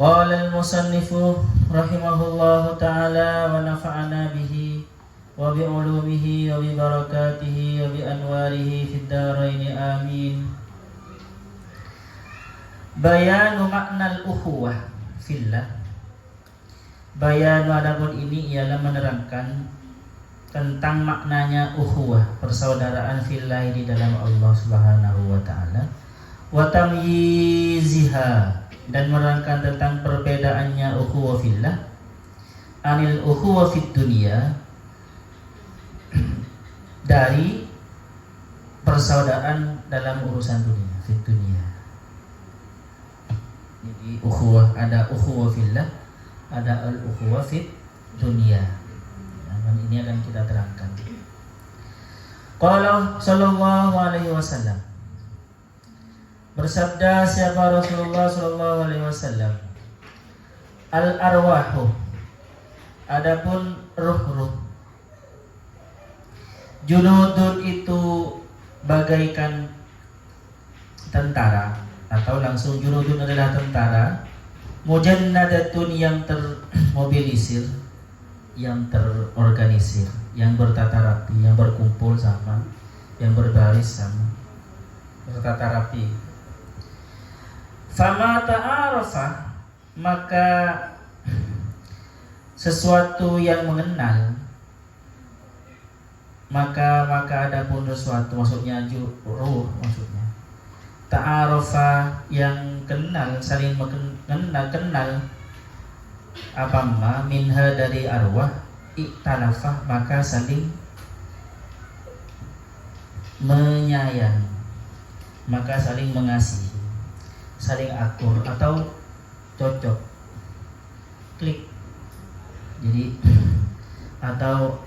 Qala al-musannifu rahimahullahu ta'ala wa nafa'ana bihi wa bi ulumihi wa bi barakatihi wa bi anwarihi fid dharain amin. Bayanu makna al-ukhuwah fillah. Bayanu adapun ini ialah menerangkan tentang maknanya ukhuwah, persaudaraan fillah di dalam Allah Subhanahu wa taala, wa tamyiziha, dan menerangkan tentang perbedaannya ukhuwah fillah anil ukhuwah fid dunia, dari persaudaraan dalam urusan dunia, fid dunia. Jadi ukhuwah, ada ukhuwah fillah, ada al-ukhuwah fid dunia. Dan ini akan kita terangkan. Qala sallallahu alaihi wasallam, bersabda siapa Rasulullah sallallahu alaihi wasallam, al-arwahu, adapun ruh-ruh, junudun itu bagaikan tentara, atau langsung junudun adalah tentara, mujannadatun yang termobilisir, yang terorganisir, yang bertata rapi, yang berkumpul sama, yang berbaris sama, bertata rapi. Fama ta'arafa, maka sesuatu yang mengenal, maka adapun sesuatu, maksudnya ruh, maksudnya ta'arafa yang kenal, saling kenal apa minha dari arwah, iktalafah, maka saling menyayang, maka saling mengasihi, saling akur atau cocok, klik. Jadi atau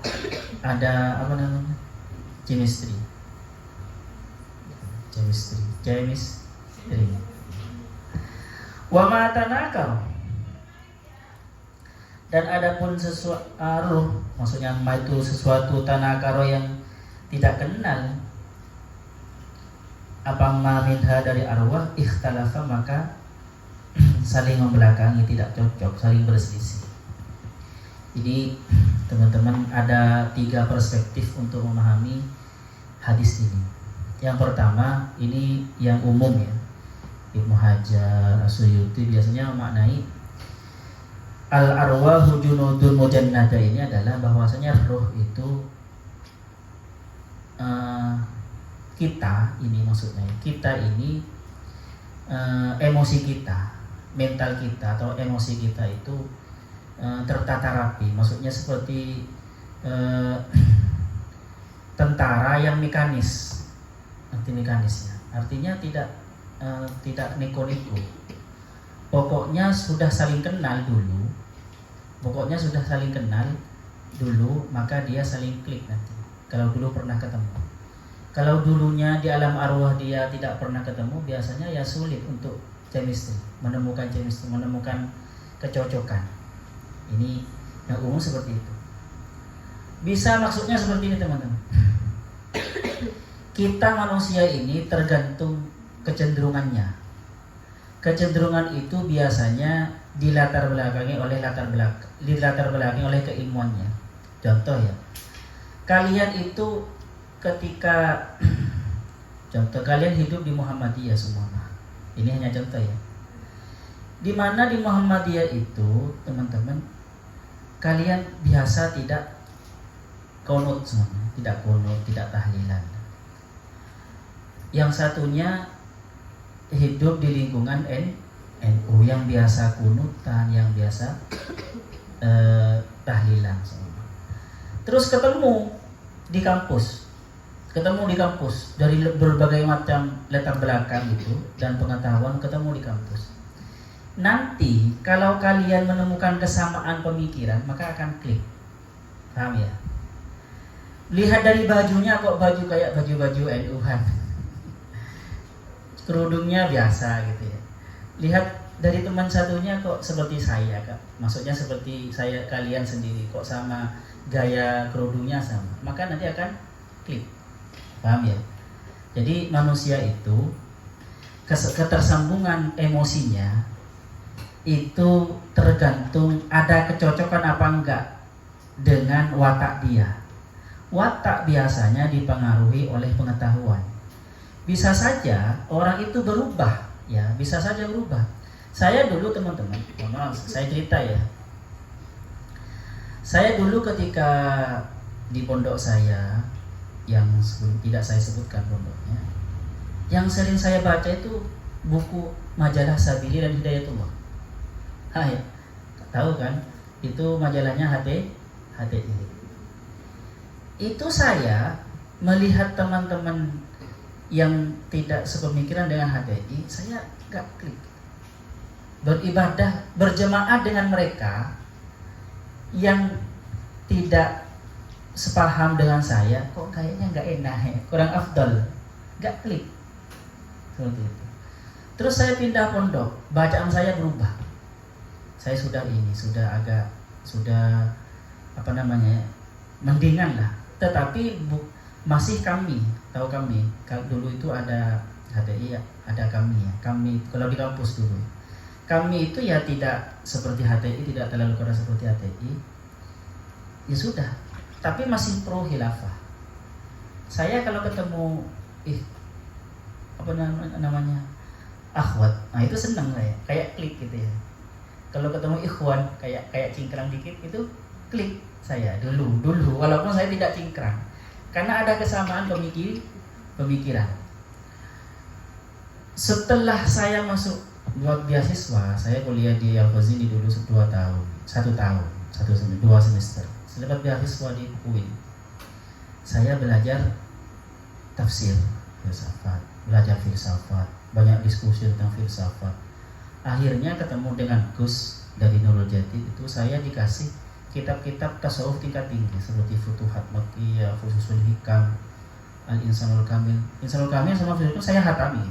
ada apa namanya, chemistry. Wa ma tanakar, dan adapun sesuatu maksudnya itu sesuatu tanakaro yang tidak kenal, apa minha dari arwah, ikhtalafa, maka saling membelakangi, tidak cocok, saling berselisih. Jadi teman-teman, ada 3 perspektif untuk memahami hadis ini. Yang pertama, ini yang umum ya, Ibnu Hajar, As-Suyuti biasanya memaknai al-arwahu junudul mujannada ini adalah bahwasanya roh itu kita ini, maksudnya kita ini emosi kita, mental kita atau emosi kita itu tertata rapi, maksudnya seperti tentara yang mekanis, arti mekanisnya, artinya tidak neko-neko, pokoknya sudah saling kenal dulu, maka dia saling klik nanti. Kalau dulu pernah ketemu, kalau dulunya di alam arwah dia tidak pernah ketemu, biasanya ya sulit untuk menemukan kecocokan. Ini yang umum seperti itu. Bisa maksudnya seperti ini teman-teman. Kita manusia ini tergantung kecenderungannya. Kecenderungan itu biasanya dilatar belakangi oleh keilmuannya. Contoh ya, kalian itu ketika kalian hidup di Muhammadiyah semua. Ini hanya contoh ya. Di mana di Muhammadiyah itu teman-teman, kalian biasa tidak qunut semuanya, tidak tahlilan. Yang satunya hidup di lingkungan NU yang biasa kunutan, yang biasa tahlilan semua. Terus ketemu di kampus dari berbagai macam latar belakang itu dan pengetahuan, ketemu di kampus. Nanti kalau kalian menemukan kesamaan pemikiran, maka akan klik. Paham ya? Lihat dari bajunya, kok baju kayak baju-baju NU-an. Kerudungnya biasa gitu ya. Lihat dari teman satunya, kok seperti saya, Kak. Maksudnya seperti saya, kalian sendiri, kok sama gaya kerudungnya sama. Maka nanti akan klik. Paham ya? Jadi manusia itu ketersambungan emosinya itu tergantung ada kecocokan apa enggak dengan watak dia. Watak biasanya dipengaruhi oleh pengetahuan. Bisa saja orang itu berubah, ya, bisa saja berubah. Saya dulu teman-teman, maaf, saya cerita ya. Saya dulu ketika di pondok saya, yang tidak saya sebutkan pondoknya, yang sering saya baca itu buku majalah Sabili dan Hidayatullah. Hai, tahu kan? Itu majalahnya HTI. Itu saya melihat teman-teman yang tidak sepemikiran dengan HTI, saya gak klik. Beribadah berjemaah dengan mereka yang tidak sepaham dengan saya, kok kayaknya gak enak ya, kurang afdal, gak klik. Seperti itu. Terus saya pindah pondok, bacaan saya berubah. Saya sudah mendingan lah. Tetapi masih kami, tahu kami, kalau dulu itu ada HTI, ada kami ya. Kami kalau di kampus dulu, kami itu ya tidak seperti HTI, tidak terlalu keras seperti HTI. Ya sudah, tapi masih pro khilafah. Saya kalau ketemu akhwat, nah itu senang saya, kayak klik gitu ya. Kalau ketemu ikhwan kayak cingkrang dikit itu klik saya dulu walaupun saya tidak cingkrang karena ada kesamaan pemikiran. Setelah saya masuk buat beasiswa, saya kuliah di Al-Ghazali dulu 1 semester. Setelah beasiswa di UIN, saya belajar tafsir, belajar filsafat, banyak diskusi tentang filsafat. Akhirnya ketemu dengan Gus dari Nurul Jati, itu saya dikasih kitab-kitab tasawuf tingkat tinggi seperti Futuhat Makkiyah, Fususul Hikam, Al-Insanul Kamil. Insanul Kamil sama Fususul saya hatami.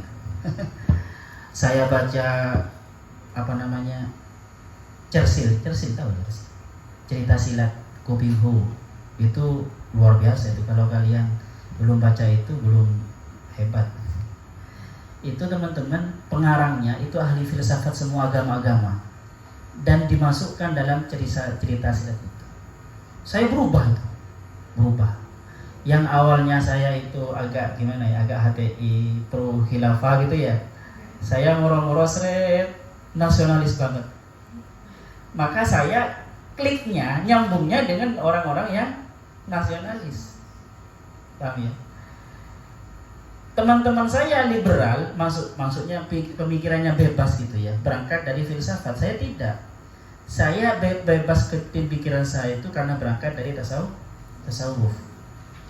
Saya baca Churchill tahu Churchill. Cerita silat Koping Ho itu luar biasa itu, kalau kalian belum baca itu belum hebat. Itu teman-teman pengarangnya itu ahli filsafat semua agama-agama dan dimasukkan dalam cerita silat itu. Saya berubah. Yang awalnya saya itu agak HTI pro khilafah gitu ya, saya moro-moro nasionalis banget. Maka saya kliknya, nyambungnya dengan orang-orang yang nasionalis. Paham ya? Teman-teman saya liberal, maksudnya pemikirannya bebas gitu ya, berangkat dari filsafat. Saya tidak. Saya bebas ke pikiran saya itu karena berangkat dari tasawuf.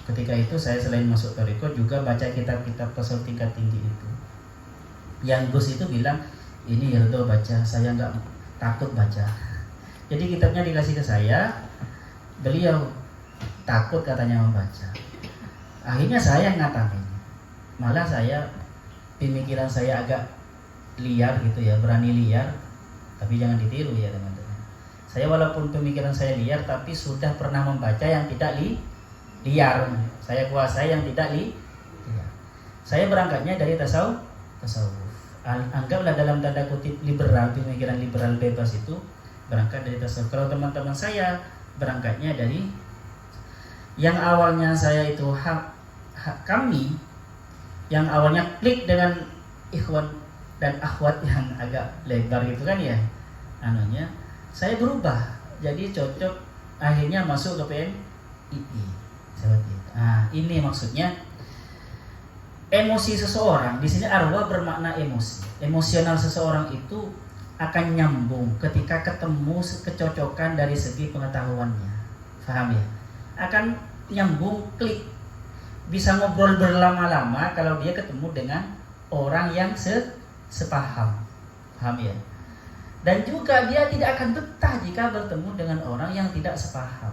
Ketika itu saya selain masuk tarekat juga baca kitab-kitab tasawuf tingkat tinggi itu. Yang Gus itu bilang, ini Yeldo baca, saya nggak takut baca. Jadi kitabnya dikasih ke saya, beliau takut katanya membaca. Akhirnya saya ngatamin. Malah pemikiran saya agak liar gitu ya, berani liar, tapi jangan ditiru ya teman-teman. Saya walaupun pemikiran saya liar, tapi sudah pernah membaca yang tidak liar. Saya kuasai yang tidak liar. Saya berangkatnya dari tasawuf. Anggaplah dalam tanda kutip liberal, pemikiran liberal bebas itu berangkat dari tasawuf. Kalau teman-teman saya berangkatnya dari yang awalnya saya itu kami yang awalnya klik dengan ikhwan dan akhwat yang agak lebar gitu kan ya, saya berubah jadi cocok, akhirnya masuk ke PNII seperti itu. Nah, ini maksudnya emosi seseorang di sini, arwah bermakna emosi. Emosional seseorang itu akan nyambung ketika ketemu kecocokan dari segi pengetahuannya, paham ya? Akan nyambung, klik. Bisa ngobrol berlama-lama kalau dia ketemu dengan orang yang sepaham, paham ya? Dan juga dia tidak akan betah jika bertemu dengan orang yang tidak sepaham.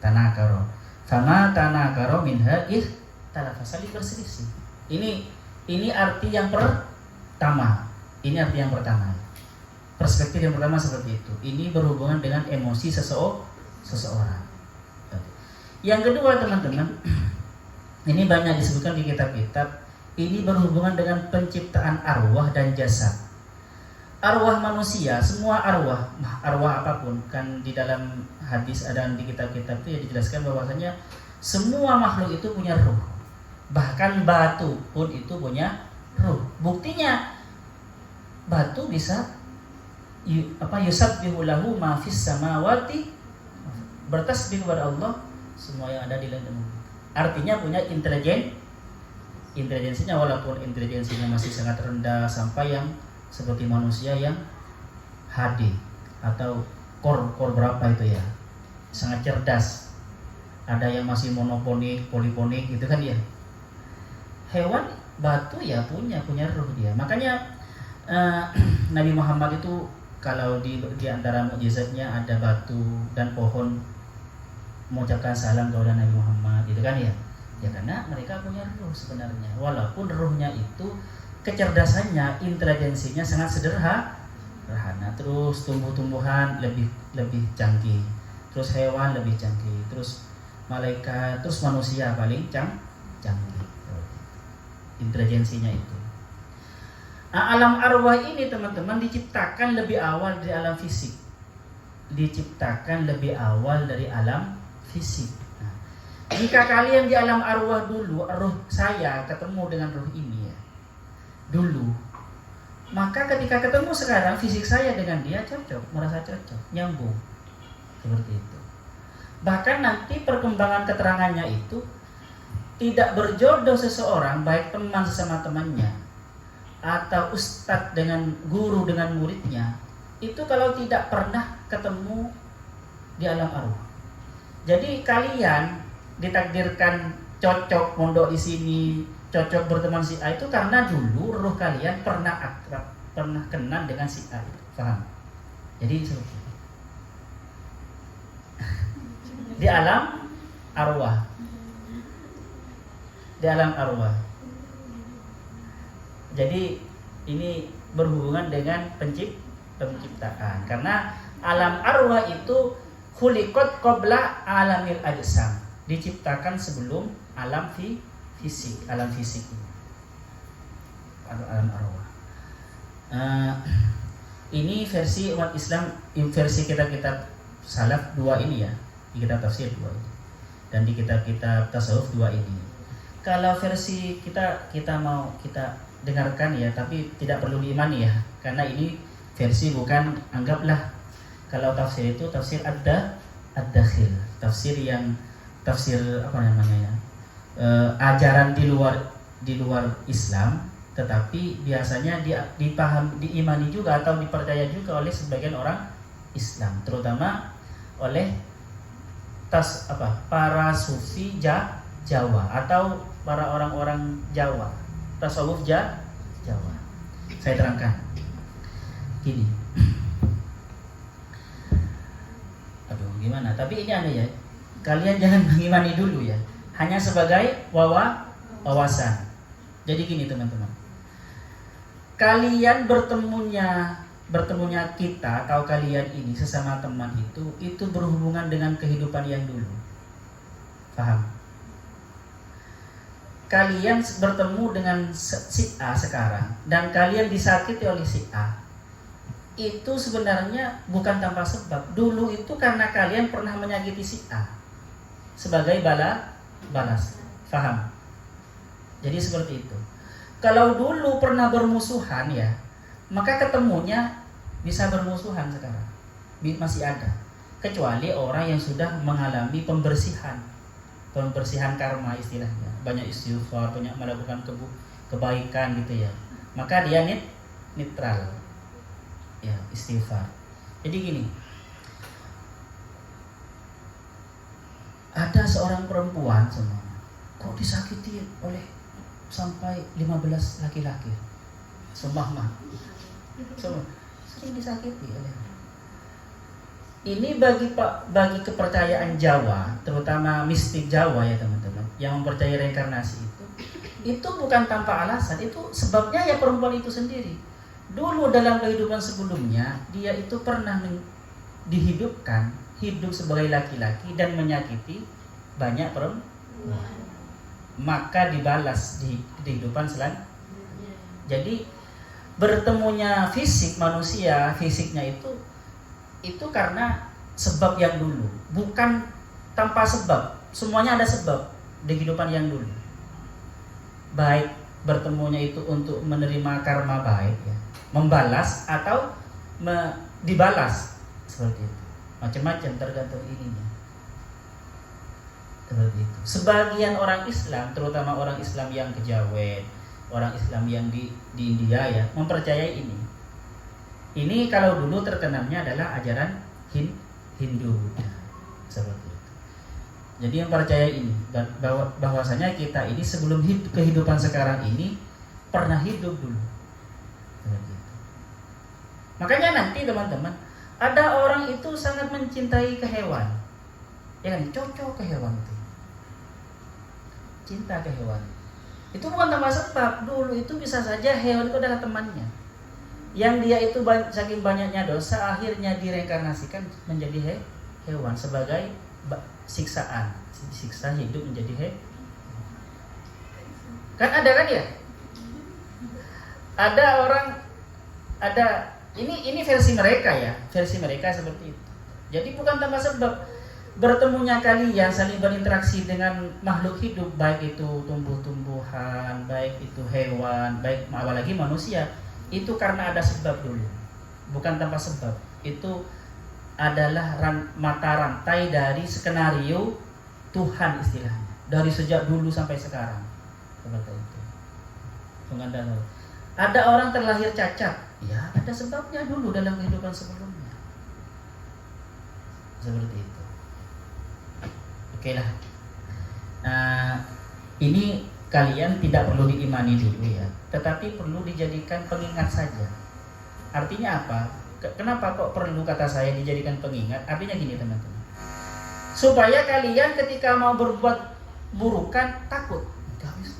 Tanakaro, fama tanakaro minha ikhtalaf, saling berselisih. Ini arti yang pertama. Perspektif yang pertama seperti itu. Ini berhubungan dengan emosi seseorang. Yang kedua teman-teman, ini banyak disebutkan di kitab-kitab. Ini berhubungan dengan penciptaan arwah dan jasad. arwah manusia, semua arwah apapun, kan di dalam hadis dan di kitab-kitab itu ya dijelaskan bahwasanya semua makhluk itu punya ruh. Bahkan batu pun itu punya ruh. Buktinya batu bisa yusabbihu lahu ma fis samawati, bertasbih kepada Allah semua yang ada di langit dan bumi. Artinya punya intelijensinya, walaupun intelijensinya masih sangat rendah sampai yang seperti manusia yang HD atau core berapa itu ya, sangat cerdas. Ada yang masih monoponik, poliponik gitu kan ya. Hewan batu ya punya ruh dia. Makanya Nabi Muhammad itu kalau di antara mukjizatnya ada batu dan pohon mengucapkan salam kepada Nabi Muhammad gitu kan ya. Ya karena mereka punya ruh sebenarnya. Walaupun ruhnya itu kecerdasannya, intelijensinya sangat sederhana. Terus tumbuh-tumbuhan lebih canggih. Terus hewan lebih canggih. Terus malaikat, terus manusia paling canggih. Intelijensinya itu. Nah, alam arwah ini teman-teman diciptakan lebih awal dari alam fisik. Diciptakan lebih awal dari alam fisik. Nah, jika kalian di alam arwah dulu, ruh saya ketemu dengan ruh ini ya, dulu, maka ketika ketemu sekarang fisik saya dengan dia cocok, merasa cocok, nyambung, seperti itu. Bahkan nanti perkembangan keterangannya itu tidak berjodoh seseorang, baik teman sesama temannya atau ustadz dengan guru dengan muridnya, itu kalau tidak pernah ketemu di alam arwah. Jadi kalian ditakdirkan cocok mondok di sini, cocok berteman si A itu karena dulu ruh kalian pernah akrab, pernah kenal dengan si A. Paham? Jadi seperti itu. Di alam arwah. Di alam arwah. Jadi ini berhubungan dengan penciptaan. Karena alam arwah itu khuliqat qabla alamil ajsam, diciptakan sebelum alam fisik, alam fisik ini. Alam arwah. Ini versi umat Islam, versi kitab-kitab salaf dua ini ya, di kitab tafsir dua ini, dan di kitab-kitab tasawuf dua ini. Kalau versi kita mau kita dengarkan ya, tapi tidak perlu diimani ya, karena ini versi bukan, anggaplah kalau tafsir itu tafsir ad-dakhil, tafsir apa namanya ya, ajaran di luar Islam, tetapi biasanya diimani juga atau dipercaya juga oleh sebagian orang Islam, terutama oleh para sufi Jawa atau para orang-orang Jawa, tasawuf Jawa. Saya terangkan gini. Gimana? Tapi ini ada ya, kalian jangan mengimani dulu ya, hanya sebagai wawasan. Jadi gini teman-teman, kalian bertemunya kita atau kalian ini sesama teman itu berhubungan dengan kehidupan yang dulu. Paham? Kalian bertemu dengan si A sekarang dan kalian disakiti oleh si A, itu sebenarnya bukan tanpa sebab. Dulu itu karena kalian pernah menyakiti si A sebagai balas. Paham? Jadi seperti itu. Kalau dulu pernah bermusuhan ya, maka ketemunya bisa bermusuhan sekarang. Masih ada. Kecuali orang yang sudah mengalami pembersihan karma istilahnya. Banyak istighfar, banyak melakukan kebaikan gitu ya. Maka dia netral. Ya, istighfar. Jadi gini, ada seorang perempuan semua, kok disakiti oleh sampai 15 laki-laki. Semua sering disakiti oleh. Ini bagi kepercayaan Jawa, terutama mistik Jawa ya teman-teman, yang mempercayai reinkarnasi itu bukan tanpa alasan. Itu sebabnya ya perempuan itu sendiri. Dulu dalam kehidupan sebelumnya dia itu pernah dihidupkan, hidup sebagai laki-laki dan menyakiti banyak perempuan. Maka dibalas di kehidupan selanjutnya. Jadi bertemunya fisik manusia, fisiknya itu karena sebab yang dulu, bukan tanpa sebab. Semuanya ada sebab di kehidupan yang dulu. Baik bertemunya itu untuk menerima karma baik, ya, membalas atau dibalas, seperti itu. Macam-macam tergantung ininya. Seperti itu. Sebagian orang Islam, terutama orang Islam yang kejawen, orang Islam yang di India ya, mempercayai ini. Ini kalau dulu terkenalnya adalah ajaran Hindu, seperti itu. Jadi yang percaya ini bahwasanya kita ini sebelum kehidupan sekarang ini pernah hidup dulu. Seperti itu. Makanya nanti teman-teman, ada orang itu sangat mencintai ke hewan, ya kan, cocok ke hewan itu, cinta ke hewan. Itu bukan tanpa sebab. Dulu itu bisa saja hewan itu adalah temannya, yang dia itu saking banyaknya dosa akhirnya direinkarnasikan menjadi hewan sebagai siksaan, siksa hidup menjadi hewan. Kan ada kan ya? Ada orang, ada ini versi mereka ya, versi mereka seperti itu. Jadi bukan tanpa sebab. Bertemunya kalian saling berinteraksi dengan makhluk hidup, baik itu tumbuh-tumbuhan, baik itu hewan, baik apalagi manusia, itu karena ada sebab dulu, bukan tanpa sebab. Itu adalah mata rantai dari skenario Tuhan istilahnya, dari sejak dulu sampai sekarang, seperti itu. Ada orang terlahir cacat, ya ada sebabnya dulu dalam kehidupan sebelumnya, seperti itu. Oke lah. Ini kalian tidak perlu diimani dulu ya, tetapi perlu dijadikan pengingat saja. Artinya apa? Kenapa kok perlu kata saya dijadikan pengingat? Artinya gini teman-teman, supaya kalian ketika mau berbuat burukan takut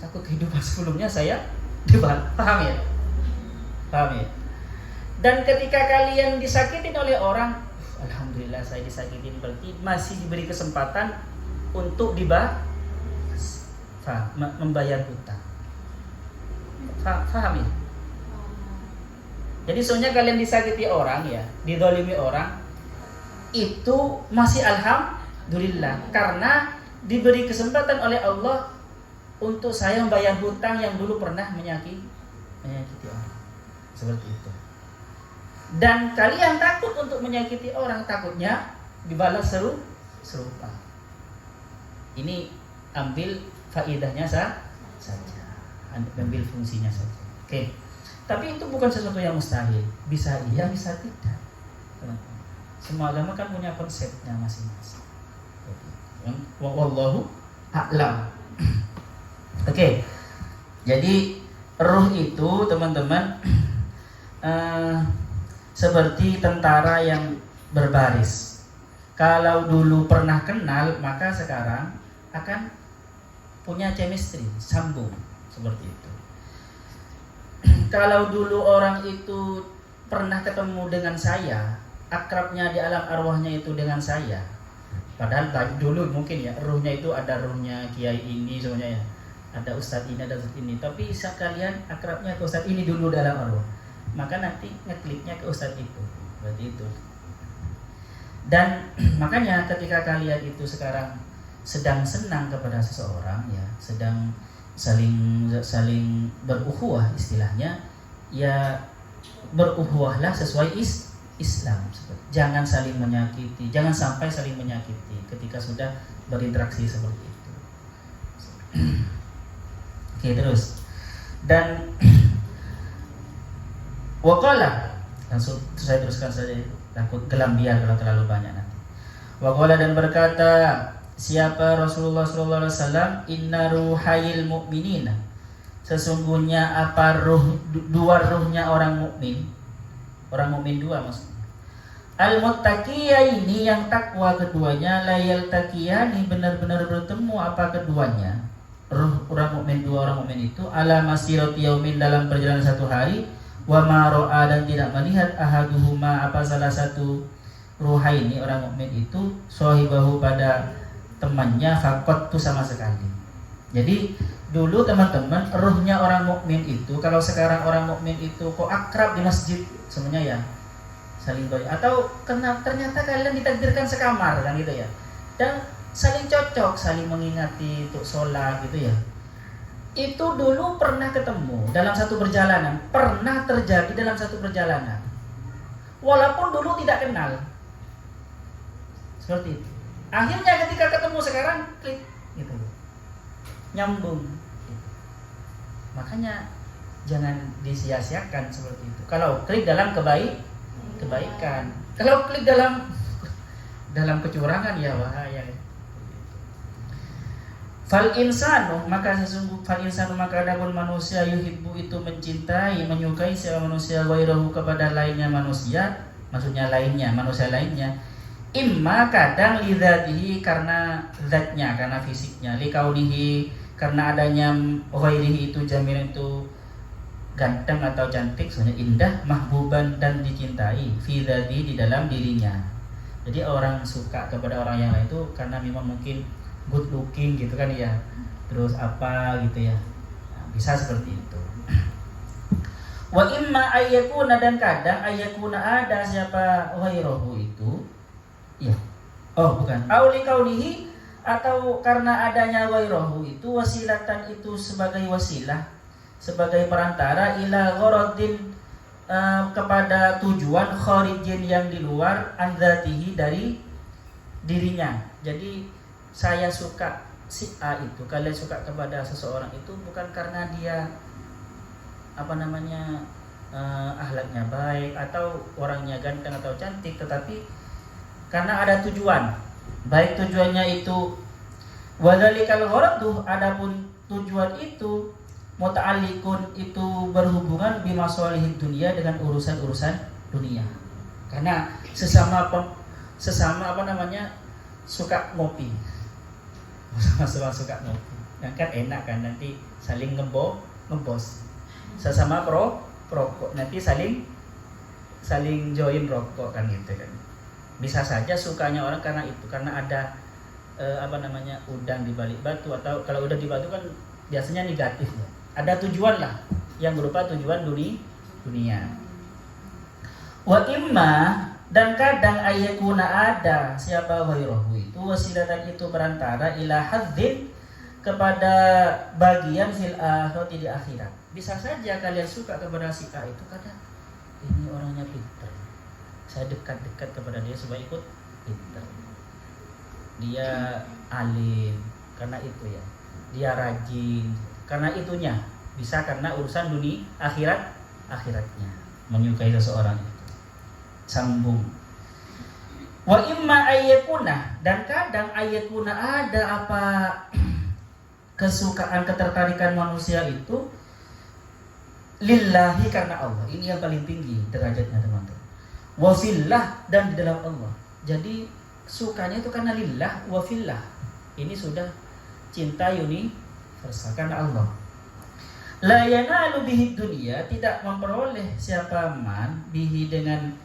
kehidupan sebelumnya saya dibalas. Paham ya? Paham ya? Dan ketika kalian disakitin oleh orang, alhamdulillah saya disakitin, berarti masih diberi kesempatan untuk membayar hutang. Paham ya? Jadi soalnya kalian disakiti orang ya, didolimi orang, itu masih alhamdulillah, karena diberi kesempatan oleh Allah untuk saya membayar hutang yang dulu pernah menyakiti orang. Seperti itu. Dan kalian takut untuk menyakiti orang, takutnya dibalas serupa. Ini ambil faedahnya saja, ambil fungsinya saja. Oke. Tapi itu bukan sesuatu yang mustahil. Bisa iya, bisa tidak. Semua agama kan punya konsepnya masing-masing. Wallahu a'lam. Oke. Jadi ruh itu teman-teman seperti tentara yang berbaris. Kalau dulu pernah kenal, maka sekarang akan punya chemistry, sambung, seperti itu. Kalau dulu orang itu pernah ketemu dengan saya, akrabnya di alam arwahnya itu dengan saya. Padahal dulu mungkin ya, ruhnya itu ada ruhnya kiai ini semuanya ya. Ada ustadz ini, ada ustadz ini. Tapi sekalian akrabnya ke ustadz ini dulu dalam arwah. Maka nanti ngekliknya ke ustadz itu. Berarti itu. Dan makanya ketika kalian itu sekarang sedang senang kepada seseorang ya, sedang saling berukhuwah istilahnya, ya berukhuwahlah sesuai Islam. Jangan saling menyakiti, jangan sampai saling menyakiti ketika sudah berinteraksi seperti itu. Oke, terus. Dan waqala, langsung saya teruskan saja, takut gelambian kalau terlalu banyak nanti. Waqala, dan berkata siapa Rasulullah SAW, inna ruhayil mu'minina, sesungguhnya apa dua ruhnya orang mukmin dua maksudnya. Al-muttaqiyyaini, yang takwa keduanya, la yaltaqiyani, benar-benar bertemu apa keduanya, ruh orang mukmin, dua orang mukmin itu, ala masirati yaumin, dalam perjalanan satu hari, wa ma ra'a, dan tidak melihat, ahaduhuma, apa salah satu ruhaini orang mukmin itu, sahibahu, pada temannya, faqat tu, sama sekali. Jadi dulu teman-teman, ruhnya orang mukmin itu, kalau sekarang orang mukmin itu kok akrab di masjid semuanya ya, saling doa, atau ternyata kalian ditakdirkan sekamar kan gitu ya, dan saling cocok, saling mengingati untuk sholat gitu ya. Itu dulu pernah ketemu dalam satu perjalanan, pernah terjadi dalam satu perjalanan, walaupun dulu tidak kenal, seperti itu. Akhirnya ketika ketemu sekarang klik gitu, nyambung gitu. Makanya jangan disia-siakan seperti itu. Kalau klik dalam kebaikan, kalau klik dalam kecurangan ya bahaya. Fal insanu maka adapun manusia yuhibbu itu mencintai, menyukai siapa manusia wairahu kepada lainnya manusia, maksudnya lainnya, manusia lainnya. Imma kadang lidzatihi karena zatnya, karena fisiknya, likaulihi karena adanya wairihi itu jamil itu ganteng atau cantik, sebenarnya indah, mahbuban dan dicintai, fi dzatihi di dalam dirinya. Jadi orang suka kepada orang yang lain itu karena memang mungkin good looking gitu kan ya, terus apa gitu ya, nah, bisa seperti itu. Wa imma ayyakuna dan kadang ayyakuna ada siapa wairahu itu ya, oh bukan, auli kaulihi atau karena adanya wairahu itu wasilatan itu sebagai wasilah, sebagai perantara ila gharadin kepada tujuan kharijin yang di luar andzatihi dari dirinya. Jadi saya suka si A itu, kalian suka kepada seseorang itu bukan karena dia akhlaknya baik atau orangnya ganteng atau cantik, tetapi karena ada tujuan. Baik tujuannya itu wadzalikal gharadu, adapun tujuan itu muta'alliqun itu berhubungan bimasalihid dunia, dengan urusan-urusan dunia. Karena sesama suka ngopi. Sama-sama suka ngopi. Kan enak kan, nanti saling ngebos. Sesama perokok nanti saling join rokok kan gitu kan. Bisa saja sukanya orang karena itu, karena ada udang di balik batu, atau kalau udah di batu kan biasanya negatif ya. Ada tujuan lah yang berupa tujuan dunia. Wa imma dan kadang ayyakuna ada siapa wairahu itu wasilatan itu berantara ila hadzin kepada bagian fil akhirati di akhirat. Bisa saja kalian suka kepada si A itu karena ini orangnya pintar, saya dekat-dekat kepada dia supaya ikut pintar. Dia alim karena itu ya, dia rajin karena itunya, bisa karena urusan dunia akhiratnya, menyukai seseorang itu. Sambung. Wa imma ayyakuna dan kadang ayyakuna ada apa kesukaan, ketertarikan manusia itu lillahi karena Allah. Ini yang paling tinggi derajatnya teman-teman. Wa fillah dan di dalam Allah. Jadi sukanya itu karena lillah wa fillah. Ini sudah cinta universal karena Allah. La yanalu bihi dunia, tidak memperoleh siapa man bihi dengan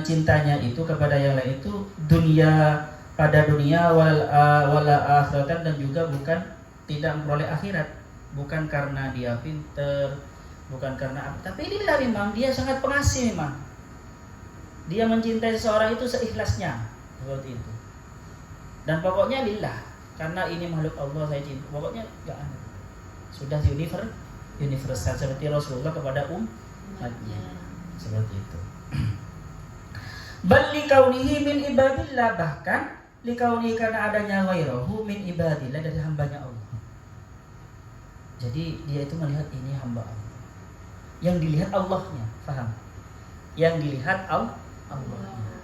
cintanya itu kepada yang lain itu dunia, pada dunia wala akhiratan, dan juga bukan tidak memperoleh akhirat, bukan karena dia pinter, bukan karena apa, tapi inilah memang dia sangat pengasih, memang dia mencintai seseorang itu seikhlasnya seperti itu, dan pokoknya lillah, karena ini makhluk Allah saya cinta, pokoknya enggak ada, sudah universal seperti Rasulullah kepada umatnya seperti itu. Bal likaunihi min ibadillah, bahkan likaunihi karena adanya ghairahu min ibadillah, dari hambanya Allah. Jadi dia itu melihat ini hamba Allah, yang dilihat Allahnya, paham? Yang dilihat Allahnya.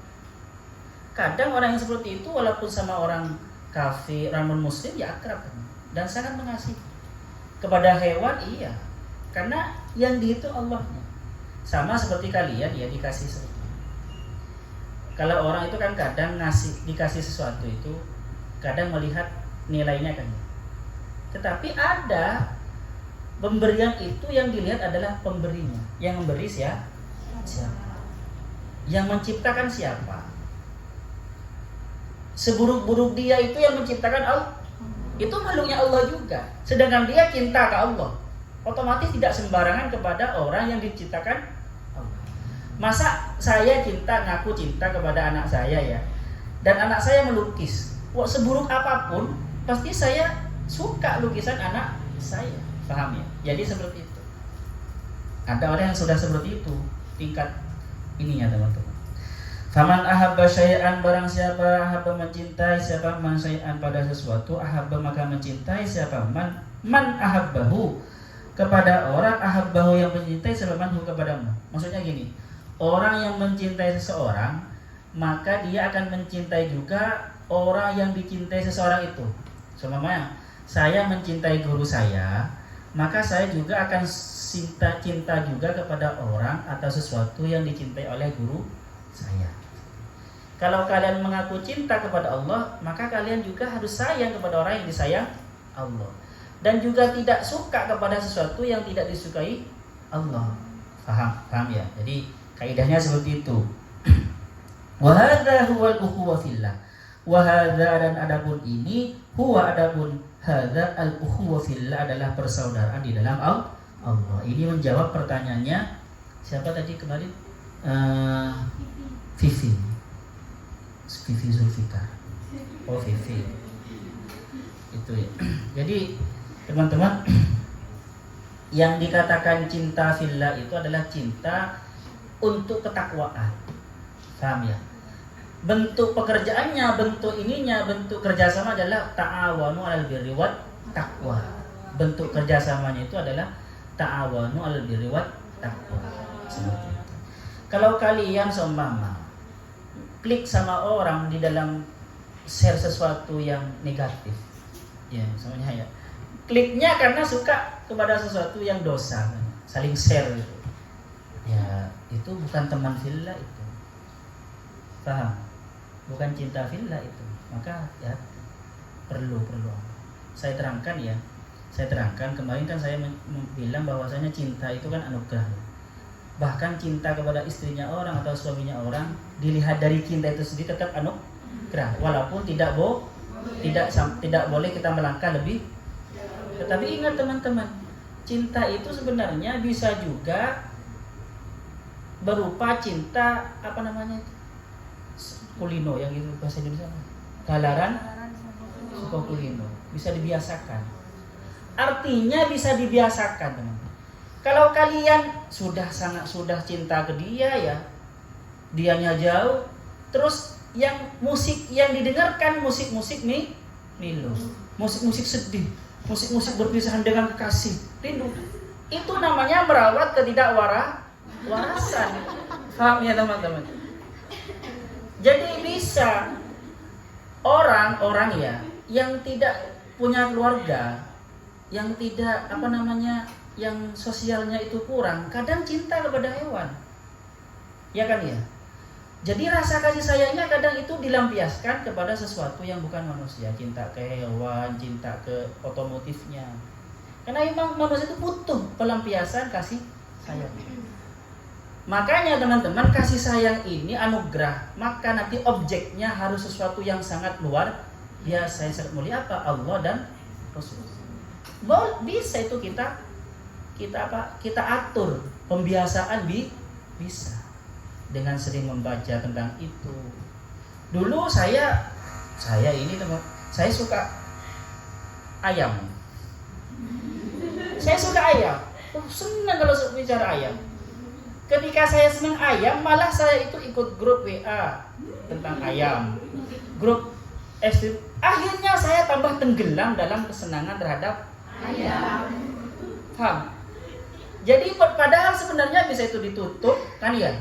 Kadang orang yang seperti itu walaupun sama orang kafir, orang non-muslim ya akrab dan sangat mengasihi. Kepada hewan iya, karena yang dihitung Allahnya. Sama seperti kalian ya dikasih sesuatu. Kalau orang itu kan kadang dikasih sesuatu itu kadang melihat nilainya kan. Tetapi ada pemberian itu yang dilihat adalah pemberinya. Yang memberi siapa? Yang menciptakan siapa? Seburuk-buruk dia itu yang menciptakan Itu makhluknya Allah juga. Sedangkan dia cinta ke Allah, otomatis tidak sembarangan kepada orang yang diciptakan Allah. Masa saya ngaku cinta kepada anak saya ya, dan anak saya melukis, seburuk apapun pasti saya suka lukisan anak saya, paham ya? Jadi seperti itu. Ada orang yang sudah seperti itu tingkat ininya teman-teman. Faman ahabba syai'an, barang siapa ahabba mencintai siapa man syai'an pada sesuatu, ahabba maka mencintai siapa man ahabbahu kepada orang, ahabbahu yang mencintai siapa man hu kepadamu. Maksudnya gini, orang yang mencintai seseorang maka dia akan mencintai juga orang yang dicintai seseorang itu. Seumpamanya saya mencintai guru saya, maka saya juga akan cinta juga kepada orang atau sesuatu yang dicintai oleh guru saya. Kalau kalian mengaku cinta kepada Allah, maka kalian juga harus sayang kepada orang yang disayang Allah, dan juga tidak suka kepada sesuatu yang tidak disukai Allah. Paham ya? Jadi kaidahnya seperti itu. Wa hadza huwal ukhuwah fillah. Wa hadza, dan adapun ini, huwa adapun hadza al ukhuwah fillah adalah persaudaraan di dalam Allah. Ini menjawab pertanyaannya siapa tadi kemarin? Vivi Zulfikar. Oh, Vivi. Itu ya. Jadi teman-teman, yang dikatakan cinta fillah itu adalah cinta untuk ketakwaan. Paham ya? Bentuk pekerjaannya, bentuk ininya, bentuk kerjasama adalah ta'awanu 'alal birri wat taqwa. Bentuk kerjasamanya itu adalah ta'awanu 'alal birri wat taqwa. Seperti itu. Kalau kalian seumpama klik sama orang di dalam share sesuatu yang negatif, ya semuanya ya, kliknya karena suka kepada sesuatu yang dosa, saling share gitu. Ya itu bukan teman fillah itu, paham? Bukan cinta fillah itu. Maka ya perlu saya terangkan ya. Saya terangkan kemarin kan saya bilang bahwasanya cinta itu kan anugerah. Bahkan cinta kepada istrinya orang atau suaminya orang, dilihat dari cinta itu sendiri tetap anugerah, walaupun tidak boleh kita melangkah lebih. Tetapi ingat teman-teman, cinta itu sebenarnya bisa juga berupa cinta kulino, yang itu bahasa Indonesia galaran suka kulino, bisa dibiasakan. Artinya bisa dibiasakan teman. Kalau kalian sudah cinta ke dia ya, dianya jauh, terus yang musik yang didengarkan musik-musik nih milu, musik-musik sedih, musik-musik berpisahan dengan kekasih, rindu. Itu namanya merawat ketidakwarasan. Paham ya teman-teman? Jadi bisa orang-orang ya yang tidak punya keluarga, yang tidak yang sosialnya itu kurang, kadang cinta kepada hewan, ya kan ya. Jadi rasa kasih sayangnya kadang itu dilampiaskan kepada sesuatu yang bukan manusia, cinta ke hewan, cinta ke otomotifnya. Karena memang manusia itu butuh pelampiasan kasih sayang. Makanya teman-teman, kasih sayang ini anugerah, maka nanti objeknya harus sesuatu yang sangat luar biasa, yang sangat mulia. Apa? Allah dan Rasul. Bisa itu kita atur pembiasaan bisa dengan sering membaca tentang itu. Dulu saya ini teman, saya suka ayam. Senang kalau bicara ayam. Ketika saya senang ayam, malah saya itu ikut grup WA tentang ayam, grup ekstrim. Akhirnya saya tambah tenggelam dalam kesenangan terhadap ayam. Paham? Jadi padahal sebenarnya bisa itu ditutup kan ya.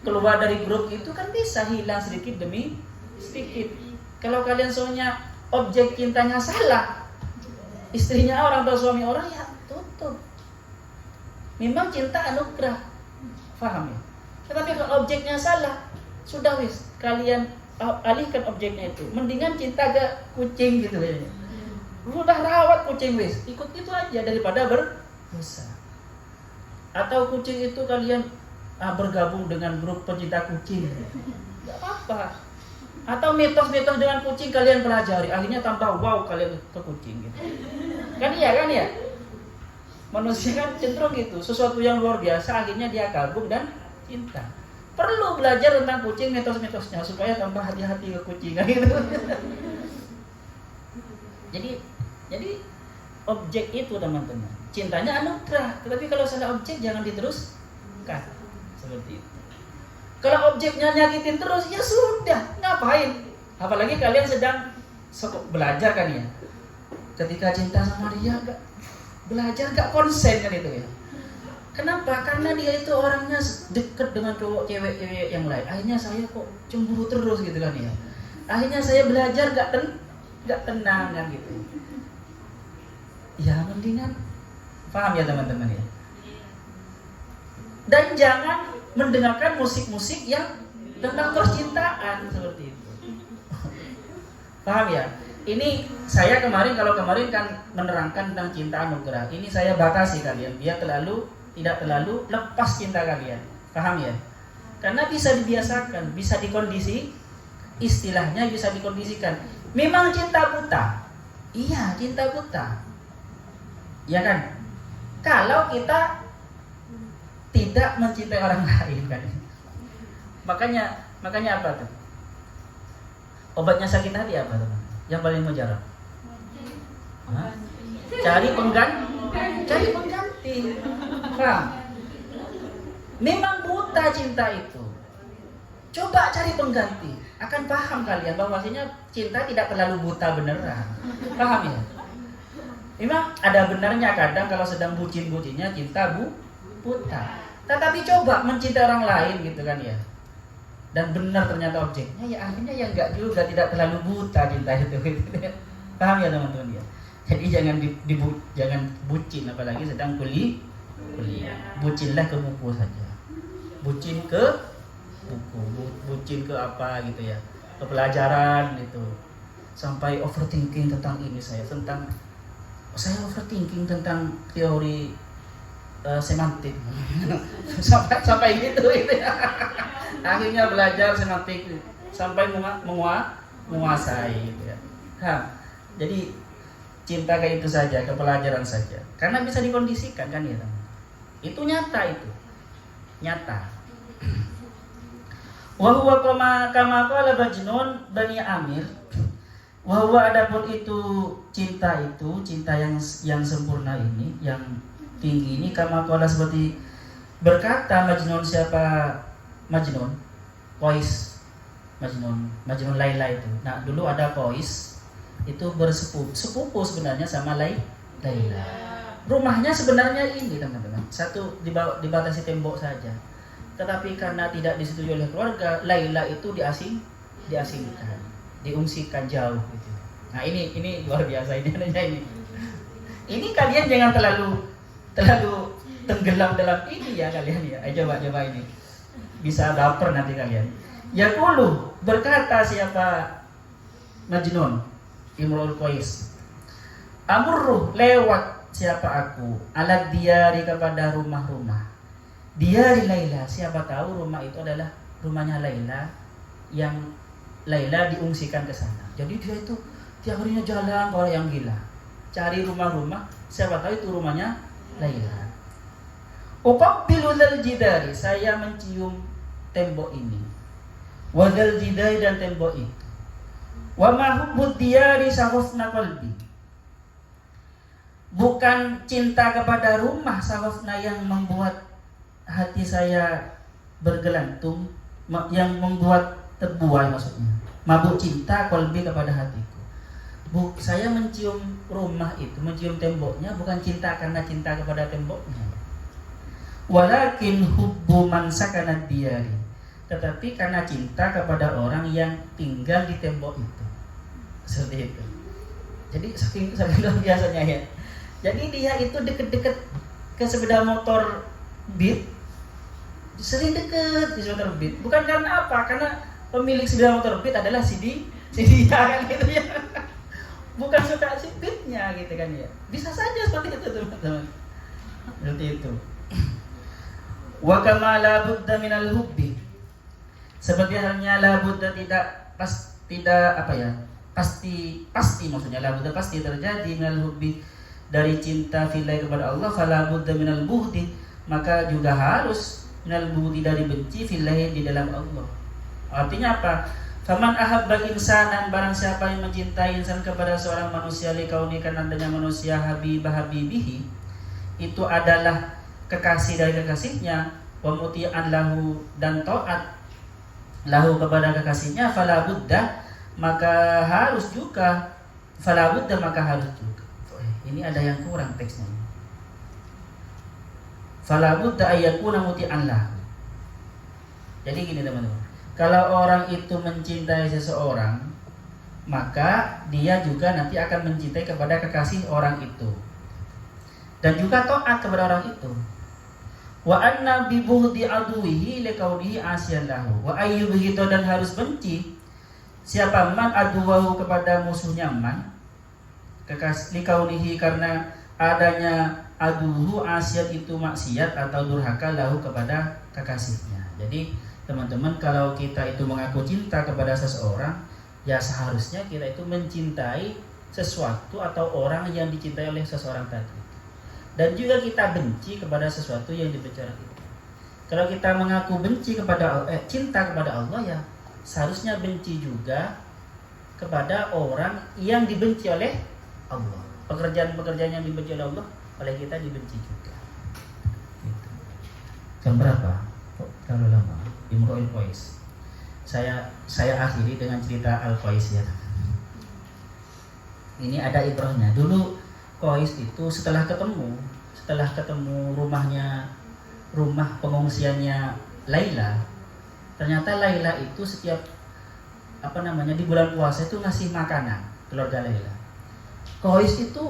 Keluar dari grup itu kan bisa hilang sedikit demi sedikit. Kalau kalian soalnya objek cintanya salah, istrinya orang atau suami orang, ya tutup. Memang cinta anugerah, paham ya? Tetapi kalau objeknya salah, sudah wis, kalian alihkan objeknya itu. Mendingan cinta ke kucing gitu ya. Udah rawat kucing wis, ikut itu aja daripada berdosa. Atau kucing itu kalian bergabung dengan grup pencinta kucing, nggak apa-apa. Atau mitos-mitos dengan kucing kalian pelajari, akhirnya tambah wow kalian ke kucing gitu. Kan ya. Manusia kan cenderung gitu, sesuatu yang luar biasa akhirnya dia kagum dan cinta. Perlu belajar tentang kucing, mitos-mitosnya supaya tambah hati-hati ke kucing gitu. Jadi objek itu teman-teman, cintanya anugerah, tetapi kalau salah objek jangan diteruskan. Seperti itu. Kalau objeknya nyakitin terus, ya sudah, ngapain? Apalagi kalian sedang belajar kan ya. Ketika cinta sama dia, belajar gak konsen kan itu ya. Kenapa? Karena dia itu orangnya dekat dengan cewek yang lain. Akhirnya saya kok cemburu terus gitu kan ya. Akhirnya saya belajar gak tenang kan gitu. Ya mendingan, paham ya teman-teman ya. Dan jangan mendengarkan musik-musik yang tentang percintaan seperti itu. Paham ya? Ini saya kalau kemarin kan menerangkan tentang cinta anugerah. Ini saya batasi kalian biar tidak terlalu lepas cinta kalian. Paham ya? Karena bisa dibiasakan, bisa dikondisi, istilahnya bisa dikondisikan. Memang cinta buta. Iya, cinta buta. Ya kan? Kalau kita tidak mencintai orang lain kan. Makanya apa tuh? Obatnya sakit hati apa teman? Yang paling mujarab? Cari pengganti. Paham? Memang buta cinta itu. Coba cari pengganti. Akan paham kalian bahwasanya cinta tidak terlalu buta beneran. Paham ya? Memang ada benarnya kadang kalau sedang bucin-bucinnya cinta buta. Tetapi coba mencintai orang lain gitu kan ya. Dan benar ternyata objeknya ya akhirnya ya enggak juga, tidak terlalu buta cinta itu. Paham ya teman-teman ya? Jadi jangan bucin apalagi sedang kuliah. Bucinlah ke buku saja. Bucin ke buku, bucin ke apa gitu ya. Ke pelajaran gitu. Sampai overthinking tentang ini saya overthinking tentang teori semantik. sampai gitu ya. Akhirnya belajar semantik sampai menguasai gitu ya. Jadi cinta kayak itu saja, ke pelajaran saja. Karena bisa dikondisikan kan ya, teman. Itu nyata itu. Nyata. Wa huwa kama qala Majnun Bani Amir. Wahwa adapun itu cinta yang sempurna ini, yang tinggi ini, kama qala seperti berkata Majnun. Siapa Majnun? Qais Majnun Laila itu. Nah dulu ada Qais itu bersepupu sebenarnya sama Laila. Rumahnya sebenarnya ini teman-teman, satu dibatasi tembok saja. Tetapi karena tidak disetujui oleh keluarga, Laila itu diasingkan, diungsikan jauh gitu. Nah ini luar biasa ini. Ini kalian jangan terlalu tenggelam dalam ini ya kalian ya. Coba ini. Bisa baper nanti kalian. Yaqulu berkata siapa Majnun Imrul Qais. Amurru lewat siapa aku alat diari kepada rumah-rumah. Diari Laila, siapa tahu rumah itu adalah rumahnya Laila yang Laila diungsikan ke sana. Jadi dia itu tiap harinya jalan kayak yang gila, cari rumah-rumah, siapa tahu itu rumahnya Laila. Uqabbilu dzal jidari, saya mencium tembok ini. Wa dzal jidari, dan tembok itu. Wa ma hubbud diyari sahufna qalbi. Bukan cinta kepada rumah sahufna yang membuat hati saya bergelantung, yang membuat terbuai maksudnya. Mabuk cinta qalbi kepada hatiku. Saya mencium rumah itu, mencium temboknya bukan cinta karena cinta kepada temboknya. Walakin hubbu man sakana diyari, tetapi karena cinta kepada orang yang tinggal di tembok itu. Seperti itu. Jadi saking luar biasanya ya. Jadi dia itu deket-deket ke sepeda motor Beat, sering deket di sepeda motor Beat. Bukan karena apa? Karena pemilik sepeda motor Beat adalah si dia kan gitu ya. Bukan suka si Beatnya gitu kan ya. Bisa saja seperti itu teman-teman. Seperti itu. Wa kama la budda minal hubbi, seperti halnya la budda tidak apa ya, pasti maksudnya la budda pasti terjadi minal hubbi dari cinta fillah kepada Allah, fala budda minal bughdi maka juga harus minal bughdi dari benci fillah di dalam Allah. Artinya apa? Faman ahabba insanan, barang siapa yang mencintai insan kepada seorang manusia likauni karena adanya manusia habibah habibihi, itu adalah kekasih dari kekasihnya, wa muti'an lahu dan taat lahu kepada kekasihnya, fala budda maka harus juga, fala budda maka harus juga. Ini ada yang kurang teksnya. Fala budda ayyakuna muti'an lahu. Jadi gini teman-teman, kalau orang itu mencintai seseorang, maka dia juga nanti akan mencintai kepada kekasih orang itu, dan juga taat kepada orang itu. Wa anna bi bughdi aduwihi liqaulihi asyan lahu wa ayyubhidu, dan harus benci siapa man aduwahu kepada musuhnya man, kekasih liqaulihi karena adanya aduhu asyan itu maksiat atau durhaka lahu kepada kekasihnya. Jadi teman-teman, kalau kita itu mengaku cinta kepada seseorang, ya seharusnya kita itu mencintai sesuatu atau orang yang dicintai oleh seseorang tadi. Dan juga kita benci kepada sesuatu yang dibenci orang itu. Kalau kita mengaku benci kepada cinta kepada Allah, ya seharusnya benci juga kepada orang yang dibenci oleh Allah. Pekerjaan-pekerjaan yang dibenci oleh Allah, oleh kita dibenci juga. Gitu. Jam berapa? Kok terlalu lama? Imro'il Qais. Saya akhiri dengan cerita Al-Qais ya. Ini ada ibrahnya. Dulu Qais itu setelah ketemu rumah pengungsiannya Laila, ternyata Laila itu setiap di bulan puasa itu ngasih makanan keluarga Laila. Qais itu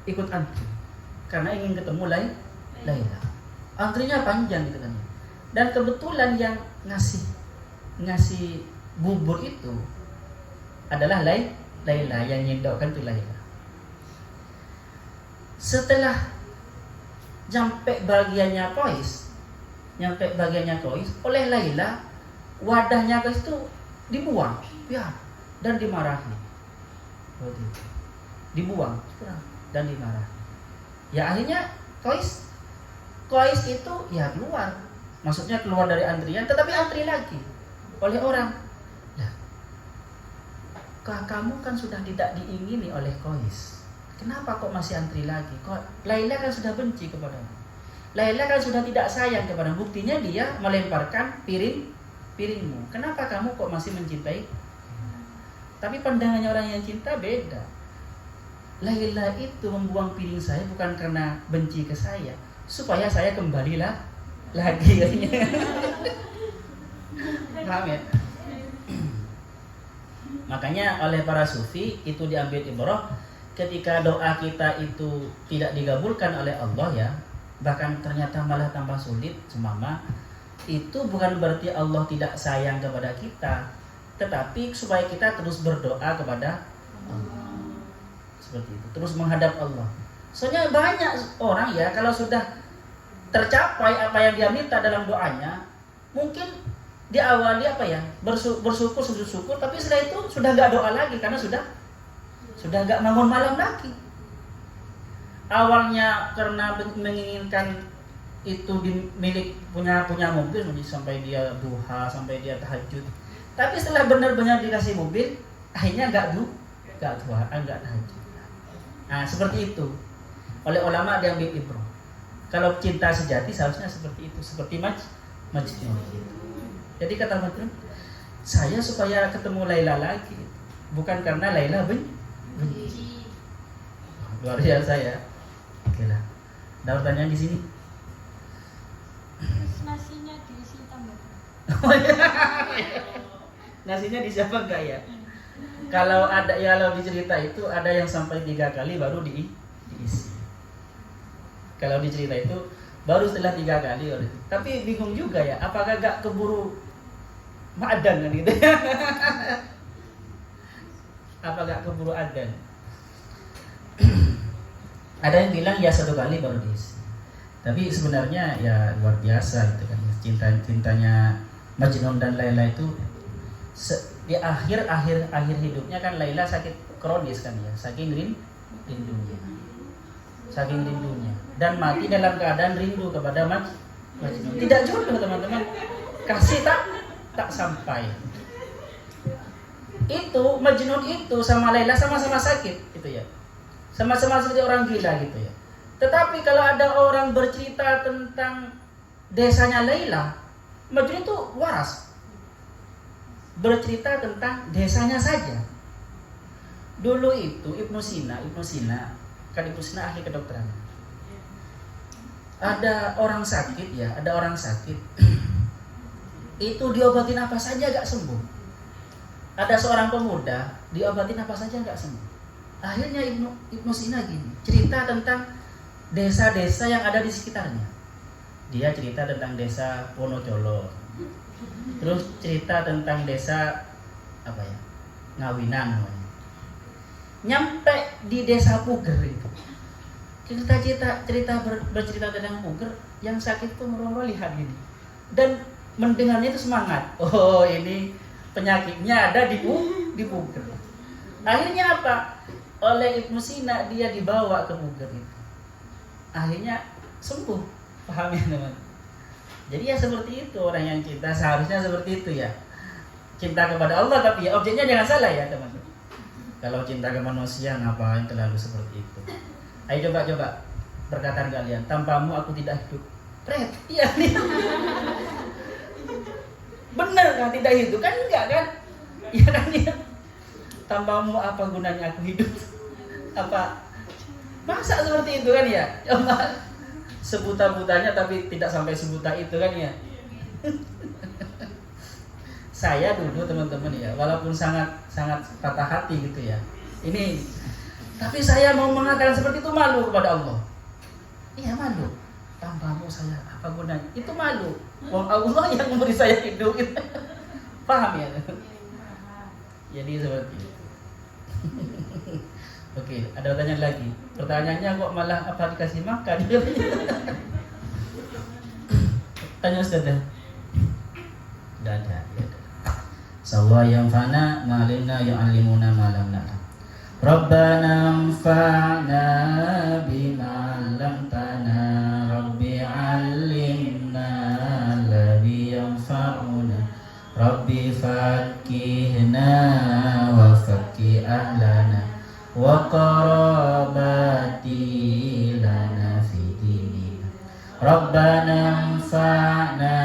ikut antri karena ingin ketemu Laila. Antrinya panjang gitu kan. Dan kebetulan yang ngasih bubur itu adalah Laila, yang nyendokkan itu Laila. Setelah sampai bagiannya Qais oleh Laila, wadahnya Qais itu dibuang, ya, dan dimarahi. Dibuang dan dimarahi. Ya akhirnya Qais itu ya keluar. Maksudnya keluar dari antrian, tetapi antri lagi oleh orang. Nah, kamu kan sudah tidak diingini oleh Qais. Kenapa kok masih antri lagi? Kok Laila kan sudah benci kepadamu. Laila kan sudah tidak sayang kepadamu. Buktinya dia melemparkan piringmu. Kenapa kamu kok masih mencintai? Tapi pandangannya orang yang cinta beda. Laila itu membuang piring saya bukan karena benci ke saya, supaya saya kembalilah lagi. Paham ya? Makanya oleh para sufi itu diambil ibrah. Ketika doa kita itu tidak digabulkan oleh Allah, ya, bahkan ternyata malah tambah sulit semama, itu bukan berarti Allah tidak sayang kepada kita, tetapi supaya kita terus berdoa kepada Allah. Seperti itu, terus menghadap Allah. Soalnya banyak orang, ya, kalau sudah tercapai apa yang dia minta dalam doanya, mungkin diawali bersyukur, sujud syukur, tapi setelah itu sudah nggak doa lagi karena sudah nggak bangun malam lagi. Awalnya karena menginginkan itu punya mobil sampai dia duha, sampai dia tahajud. Tapi setelah benar-benar dikasih mobil, akhirnya nggak duha, nggak tahajud. Nah seperti itu. Oleh ulama dia ambil ibrah. Kalau cinta sejati seharusnya seperti itu, seperti Majnun. Jadi kata Majnun, saya supaya ketemu Laila lagi, bukan karena Laila benci. Luar biasa ya. Oke lah. Ada pertanyaan di sini? Nasinya diisi tambah. Nasinya disiapa enggak ya? Kalau ada, ya, kalau di cerita itu ada yang sampai 3 kali baru diisi. Kalau di cerita itu baru setelah 3 kali. Tapi bingung juga ya, apakah gak keburu madan kan gitu? Apa gak keburu adzan? Ada yang bilang ya 1 kali baru diisi. Tapi sebenarnya ya luar biasa gitu kan. Cintanya Majnun dan Laila itu Di akhir hidupnya kan Laila sakit kronis kan ya, saking rindunya. Saking rindunya dan mati dalam keadaan rindu kepada Majnun. Tidak jodoh teman-teman, kasih tak sampai. Itu Majnun itu sama Laila sama-sama sakit gitu ya, sama-sama seperti orang gila gitu ya. Tetapi kalau ada orang bercerita tentang desanya Laila, Majnun itu waras, bercerita tentang desanya saja. Dulu itu Ibnu Sina kan Ibnu Sina ahli kedokteran. Ada orang sakit ya, itu diobatin apa saja gak sembuh. Ada seorang pemuda diobatin apa saja gak sembuh. Akhirnya Ibnu Sina gini, cerita tentang desa-desa yang ada di sekitarnya. Dia cerita tentang desa Wonocolo, terus cerita tentang desa Ngawinan. Nyampe di desa Puger itu, bercerita tentang Puger, yang sakit itu meroro lihat gini dan mendengarnya itu semangat. Oh, ini penyakitnya ada di Puger. Akhirnya apa? Oleh Ibnu Sina dia dibawa ke Puger itu. Akhirnya sembuh, paham ya teman? Jadi ya seperti itu orang yang cinta, seharusnya seperti itu ya. Cinta kepada Allah, tapi ya objeknya jangan salah ya teman. Kalau cinta ke manusia ngapain terlalu seperti itu? Ayo coba perkataan kalian, tanpamu aku tidak hidup. Pret, iya nih. Bener kan tidak hidup kan? Enggak kan? Iya kan ya. Tanpamu apa gunanya aku hidup? Apa? Masa seperti itu kan ya? Coba sebuta-butanya tapi tidak sampai sebuta itu kan ya. Saya dulu teman-teman ya, walaupun sangat patah hati gitu ya. Ini tapi saya mau mengatakan seperti itu malu kepada Allah. Iya malu. Tanpamu saya apa gunanya? Itu malu. Wong Allah yang memberi saya hidup. Paham ya? Jadi seperti itu. Oke, ada pertanyaan lagi. Pertanyaannya kok malah apa dikasih makan? Tanya Ustaz. Tidak ada. Sawa yang fana ma'alimna yu'allimuna ma lam na'lam. Rabbana anfa'na bima 'allamtana. Rabbi 'allimna alladhi yanfa'una. Rabbi faqqihna wa faqqih ahlana wa qarabati lana fi dinina. Rabbana anfa'na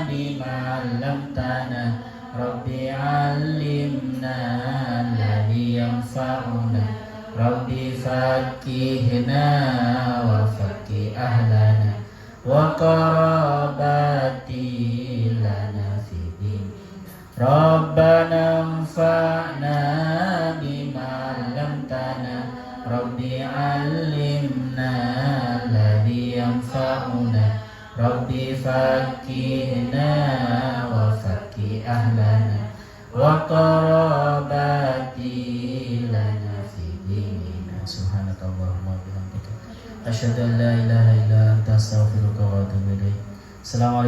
bima 'allamtana. Rabbi 'allimna alladhi yanfa'una. Rabbi faqqihna wa faqqih ahlana wa qarabati lana fi din. Rabbana anfa'na bima 'allamtana. Rabbi 'allimna alladhi yanfa'una. Rabbi faqqihna wa faqqih ahlana wa qarabati lana fi dinina. Subhanakallahumma wa bihamdika asyhadu an la ilaha illa anta astaghfiruka wa atubu ilaik. Assalamualaikum.